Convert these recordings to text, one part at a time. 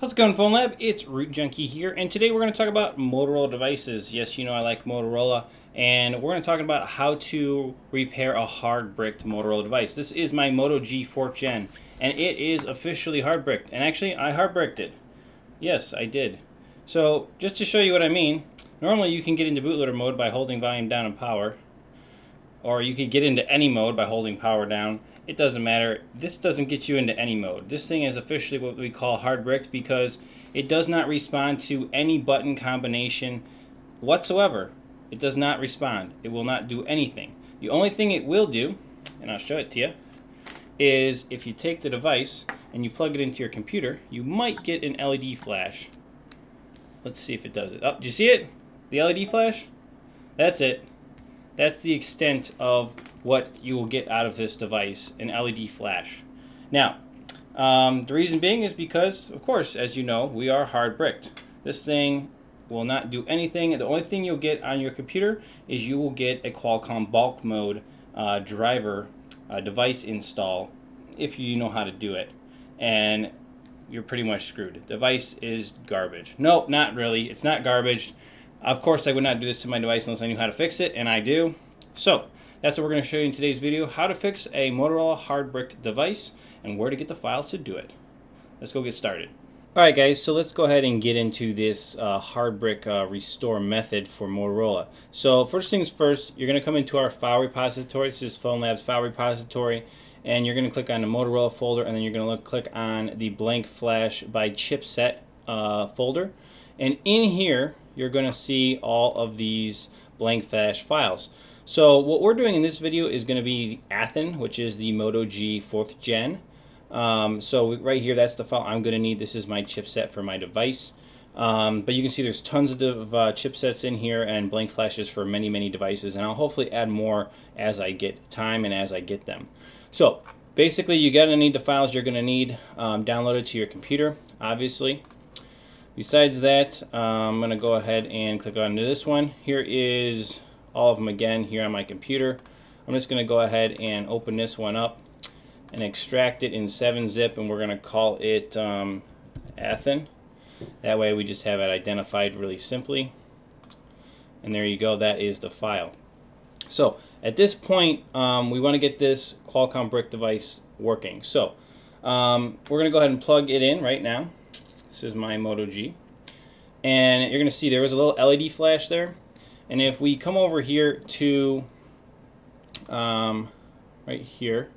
How's it going, PhonLab? It's Root Junkie here, and today we're going to talk about Motorola devices. Yes, you know I like Motorola, and we're going to talk about how to repair a hard-bricked Motorola device. This is my Moto G 4th Gen, and it is officially hard-bricked. And actually, I hard-bricked it. Yes, I did. So, just to show you what I mean, normally you can get into bootloader mode by holding volume down and power, or you could get into any mode by holding power down. It doesn't matter. This doesn't get you into any mode. This thing is officially what we call hard bricked because it does not respond to any button combination whatsoever. It does not respond. It will not do anything. The only thing it will do, and I'll show it to you, is if you take the device and you plug it into your computer, you might get an LED flash. Let's see if it does it. Oh, do you see it? The LED flash? That's it. That's the extent of what you will get out of this device, an LED flash. Now, the reason being is because, of course, as you know, we are hard bricked. This thing will not do anything. The only thing you'll get on your computer is you will get a Qualcomm bulk mode driver device install if you know how to do it. And you're pretty much screwed. The device is garbage. No, not really. It's not garbage. Of course, I would not do this to my device unless I knew how to fix it, and I do. So, that's what we're going to show you in today's video, how to fix a Motorola hard-bricked device and where to get the files to do it. Let's go get started. Alright guys, so let's go ahead and get into this hard brick restore method for Motorola. So first things first, you're going to come into our file repository. This is PhonLab's file repository, and you're going to click on the Motorola folder, and then you're going to click on the blank flash by chipset folder. And in here, you're going to see all of these blank flash files. So what we're doing in this video is going to be Athen, which is the Moto G 4th Gen. So right here, that's the file I'm going to need. This is my chipset for my device. But you can see there's tons of chipsets in here and blank flashes for many, many devices. And I'll hopefully add more as I get time and as I get them. So basically, you're going to need the files you're going to need downloaded to your computer, obviously. Besides that, I'm going to go ahead and click on this one. Here is all of them again here on my computer. I'm just going to go ahead and open this one up and extract it in 7-zip, and we're going to call it Athen. That way we just have it identified really simply. And there you go, that is the file. So at this point, we want to get this Qualcomm brick device working. So we're going to go ahead and plug it in right now. This is my Moto G. And you're going to see there was a little LED flash there. And if we come over here to right here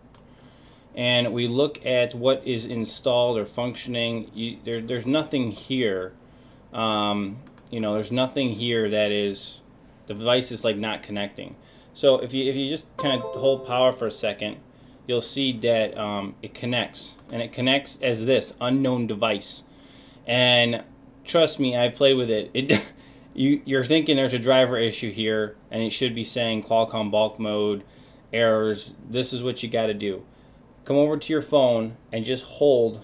and we look at what is installed or functioning, there's nothing here. You know, there's nothing here that is, the device is like not connecting. So if you just kind of hold power for a second, you'll see that it connects, and it connects as this unknown device. And trust me, I played with it. You're thinking there's a driver issue here, and it should be saying Qualcomm bulk mode errors. This is what you got to do. Come over to your phone and just hold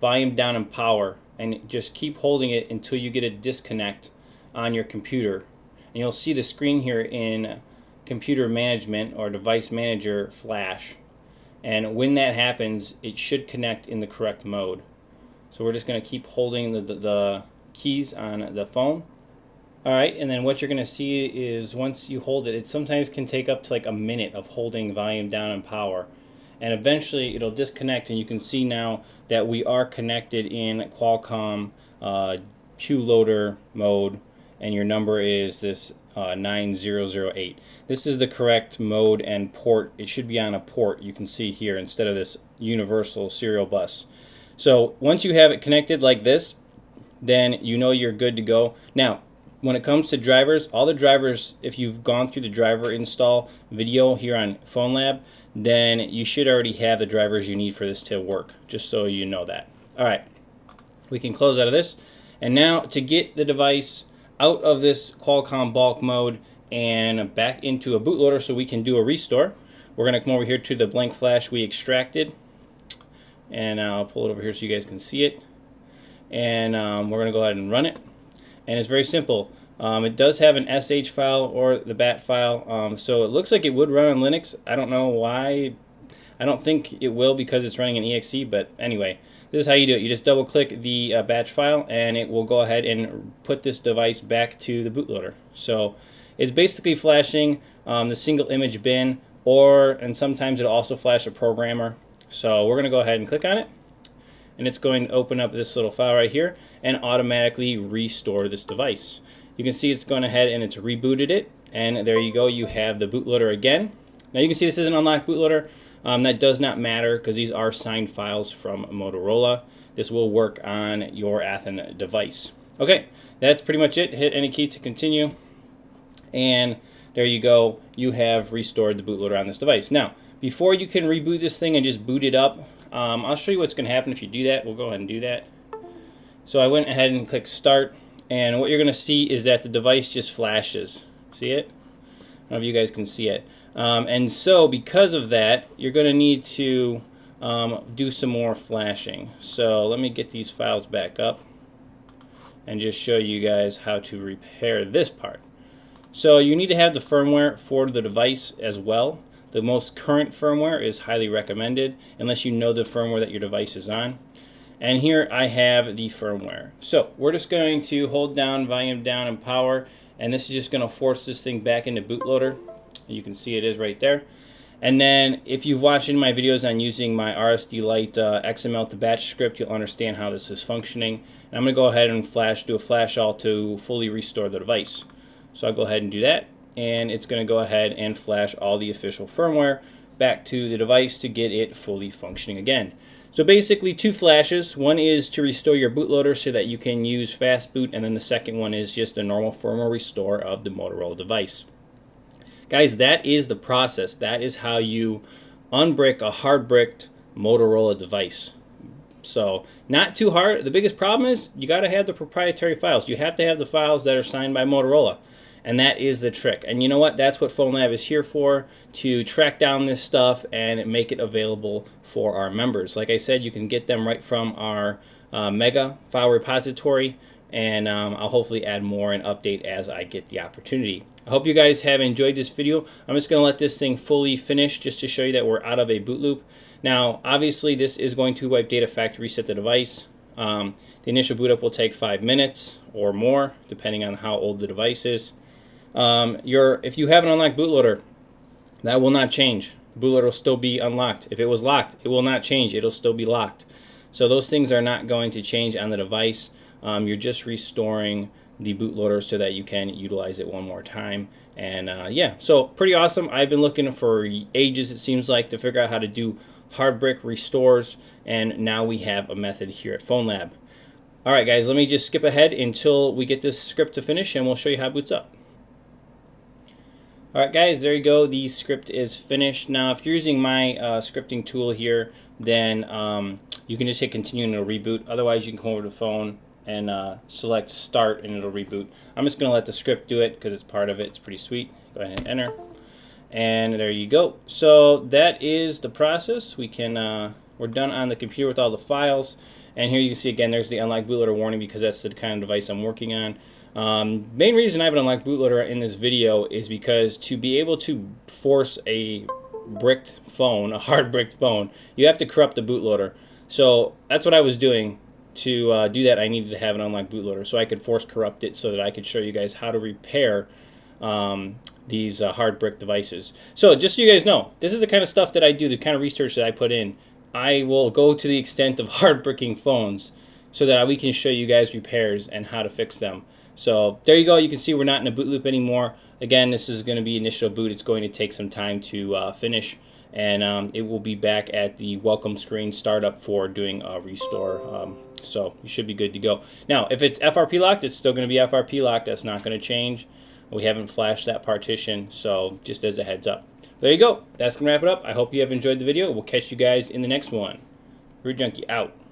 volume down and power, and just keep holding it until you get a disconnect on your computer. And you'll see the screen here in computer management or device manager flash. And when that happens, it should connect in the correct mode. So we're just going to keep holding the keys on the phone. Alright, and then what you're going to see is once you hold it, it sometimes can take up to like a minute of holding volume down and power. And eventually it'll disconnect, and you can see now that we are connected in Qualcomm QDLoader mode, and your number is this 9008. This is the correct mode and port. It should be on a port, you can see here, instead of this universal serial bus. So once you have it connected like this, then you know you're good to go. Now, when it comes to drivers, all the drivers, if you've gone through the driver install video here on PhonLab, then you should already have the drivers you need for this to work, just so you know that. Alright, we can close out of this. And now to get the device out of this Qualcomm bulk mode and back into a bootloader so we can do a restore, we're going to come over here to the blank flash we extracted. And I'll pull it over here so you guys can see it. And we're going to go ahead and run it. And it's very simple. It does have an SH file or the BAT file, so it looks like it would run on Linux. I don't know why. I don't think it will because it's running an exe, but anyway, this is how you do it. You just double click the batch file and it will go ahead and put this device back to the bootloader. So it's basically flashing the single image bin, and sometimes it'll also flash a programmer. So we're going to go ahead and click on it, and it's going to open up this little file right here and automatically restore this device. You can see it's gone ahead and it's rebooted it, and there you go, you have the bootloader again. Now you can see this is an unlocked bootloader. That does not matter because these are signed files from Motorola. This will work on your Athens device. Okay, that's pretty much it. Hit any key to continue, and there you go, you have restored the bootloader on this device. Now, before you can reboot this thing and just boot it up, I'll show you what's going to happen if you do that. We'll go ahead and do that. So I went ahead and clicked start, and what you're going to see is that the device just flashes. See it? I don't know if you guys can see it. And so because of that, you're going to need to do some more flashing. So let me get these files back up and just show you guys how to repair this part. So you need to have the firmware for the device as well. The most current firmware is highly recommended unless you know the firmware that your device is on. And here I have the firmware. So we're just going to hold down, volume down, and power, and this is just going to force this thing back into bootloader. You can see it is right there. And then if you've watched any of my videos on using my RSD Lite XML to batch script, you'll understand how this is functioning. And I'm going to go ahead and do a flash all to fully restore the device. So I'll go ahead and do that, and it's going to go ahead and flash all the official firmware back to the device to get it fully functioning again. So basically 2 flashes. One is to restore your bootloader so that you can use fast boot, and then the second one is just a normal firmware restore of the Motorola device. Guys, that is the process. That is how you unbrick a hard-bricked Motorola device. So not too hard. The biggest problem is you got to have the proprietary files. You have to have the files that are signed by Motorola. And that is the trick. And you know what? That's what PhonLab is here for, to track down this stuff and make it available for our members. Like I said, you can get them right from our mega file repository, and I'll hopefully add more and update as I get the opportunity. I hope you guys have enjoyed this video. I'm just going to let this thing fully finish just to show you that we're out of a boot loop. Now, obviously, this is going to wipe data, factory reset the device. The initial boot up will take 5 minutes or more, depending on how old the device is. If you have an unlocked bootloader, that will not change. The bootloader will still be unlocked. If it was locked, it will not change. It'll still be locked. So those things are not going to change on the device. You're just restoring the bootloader so that you can utilize it one more time. And yeah, so pretty awesome. I've been looking for ages, it seems like, to figure out how to do hard brick restores, and now we have a method here at PhonLab. Alright guys, let me just skip ahead until we get this script to finish, and we'll show you how it boots up. Alright guys, there you go. The script is finished. Now if you're using my scripting tool here, then you can just hit continue and it'll reboot. Otherwise you can come over to the phone and select start and it'll reboot. I'm just going to let the script do it because it's part of it. It's pretty sweet. Go ahead and enter. And there you go. So that is the process. We're done on the computer with all the files. And here you can see again there's the unlocked bootloader warning because that's the kind of device I'm working on. Main reason I have an unlocked bootloader in this video is because to be able to force a bricked phone, a hard bricked phone, you have to corrupt the bootloader. So that's what I was doing. To do that, I needed to have an unlocked bootloader so I could force corrupt it so that I could show you guys how to repair these hard brick devices. So just so you guys know, this is the kind of stuff that I do, the kind of research that I put in. I will go to the extent of hard bricking phones so that we can show you guys repairs and how to fix them. So there you go. You can see we're not in a boot loop anymore. Again, this is going to be initial boot. It's going to take some time to finish, and it will be back at the welcome screen startup for doing a restore. So you should be good to go. Now, if it's FRP locked, it's still going to be FRP locked. That's not going to change. We haven't flashed that partition, so just as a heads up. There you go. That's going to wrap it up. I hope you have enjoyed the video. We'll catch you guys in the next one. Root Junkie out.